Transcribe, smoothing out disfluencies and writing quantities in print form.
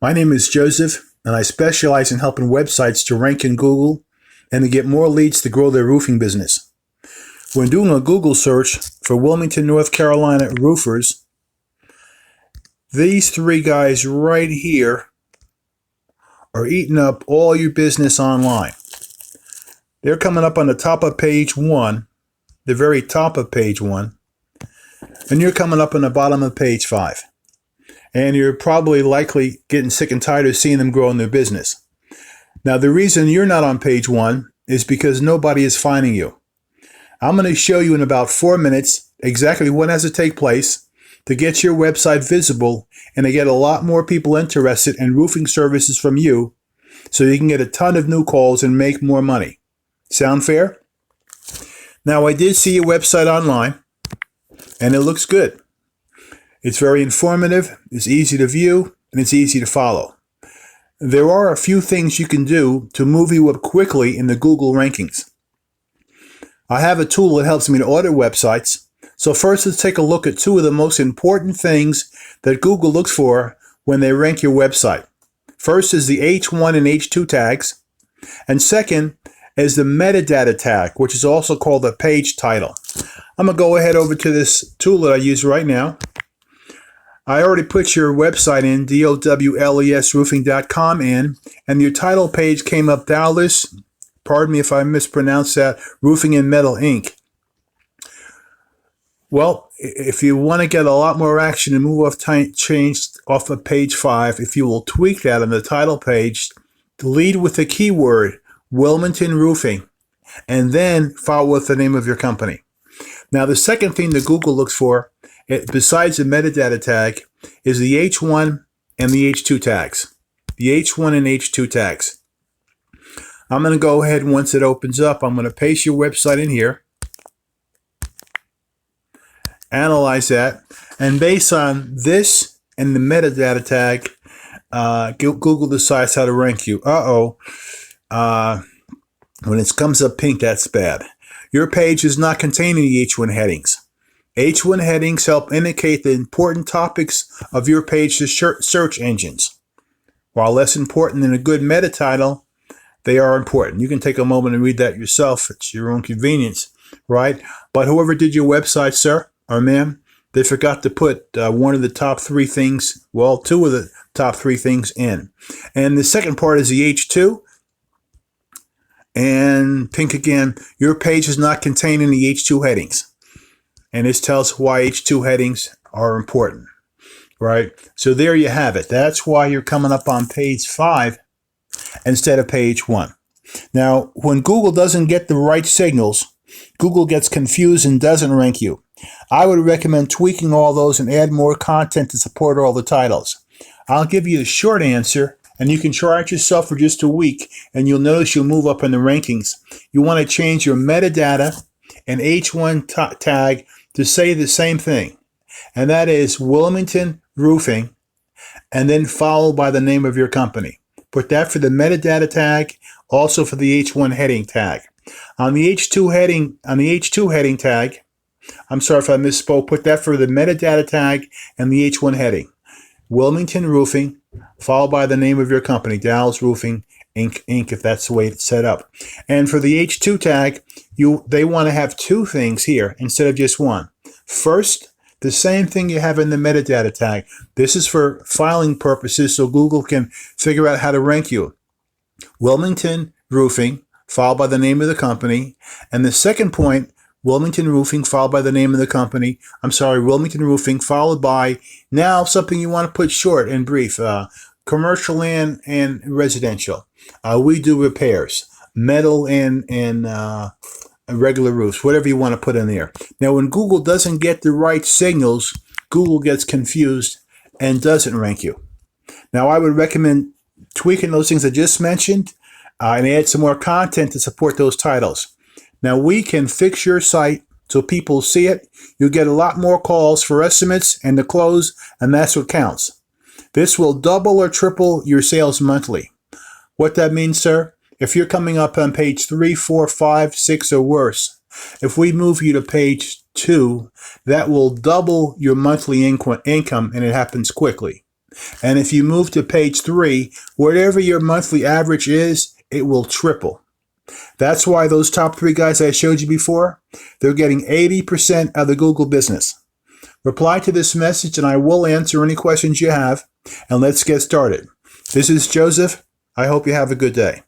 My name is Joseph, and I specialize in helping websites to rank in Google and to get more leads to grow their roofing business. When doing a Google search for Wilmington, North Carolina roofers, these three guys right here are eating up all your business online. They're coming up on the top of page 1, the very top of page 1, and you're coming up on the bottom of page 5. And you're probably likely getting sick and tired of seeing them grow in their business. Now, the reason you're not on page 1 is because nobody is finding you. I'm going to show you in about 4 minutes exactly what has to take place to get your website visible and to get a lot more people interested in roofing services from you so you can get a ton of new calls and make more money. Sound fair? Now, I did see your website online, and it looks good. It's very informative, it's easy to view, and it's easy to follow. There are a few things you can do to move you up quickly in the Google rankings. I have a tool that helps me to audit websites. So first, let's take a look at two of the most important things that Google looks for when they rank your website. First is the H1 and H2 tags, and second is the metadata tag, which is also called the page title. I'm going to go ahead over to this tool that I use right now. I already put your website in, dowlessroofing.com in, and your title page came up Dowless, pardon me if I mispronounce that, Roofing in Metal Ink. Well, if you want to get a lot more action and move off change off of page 5, if you will tweak that on the title page, lead with the keyword Wilmington Roofing, and then follow with the name of your company. Now, the second thing that Google looks for, besides the metadata tag, is the H1 and the H2 tags. The H1 and H2 tags. I'm going to go ahead, once it opens up, I'm going to paste your website in here, analyze that, and based on this and the metadata tag, Google decides how to rank you. When it comes up pink, that's bad. Your page is not containing the H1 headings. H1 headings help indicate the important topics of your page to search engines. While less important than a good meta title, they are important. You can take a moment and read that yourself at your own convenience, right? But whoever did your website, sir or ma'am, they forgot to put one of the top 3 things, well, 2 of the top 3 things in. And the second part is the H2. And pink again, your page is not containing the H2 headings. And this tells why H2 headings are important, right? So there you have it. That's why you're coming up on page 5 instead of page 1. Now, when Google doesn't get the right signals, Google gets confused and doesn't rank you. I would recommend tweaking all those and add more content to support all the titles. I'll give you a short answer, and you can try it yourself for just a week, and you'll notice you'll move up in the rankings. You want to change your metadata and H1 tag to say the same thing, and that is Wilmington Roofing, and then followed by the name of your company. Put that for the metadata tag, also for the H1 heading tag. On the H2 heading tag, I'm sorry if I misspoke, put that for the metadata tag and the H1 heading. Wilmington Roofing, followed by the name of your company, Dowless Roofing, Inc., if that's the way it's set up. And for the H2 tag, they want to have 2 things here instead of just 1. First, the same thing you have in the metadata tag. This is for filing purposes so Google can figure out how to rank you. Wilmington Roofing, followed by the name of the company. And the second point, Wilmington Roofing, followed by the name of the company. Wilmington Roofing, followed by now something you want to put short and brief. Commercial and residential. We do repairs, metal and regular roofs, whatever you want to put in there. Now, when Google doesn't get the right signals, Google gets confused and doesn't rank you. Now, I would recommend tweaking those things I just mentioned and add some more content to support those titles. Now, we can fix your site so people see it. You'll get a lot more calls for estimates and to close, and that's what counts. This will double or triple your sales monthly. What that means, sir, if you're coming up on page 3, 4, 5, 6, or worse, if we move you to page 2, that will double your monthly income, and it happens quickly. And if you move to page 3, whatever your monthly average is, it will triple. That's why those top 3 guys I showed you before, they're getting 80% of the Google business. Reply to this message and I will answer any questions you have. And let's get started. This is Joseph. I hope you have a good day.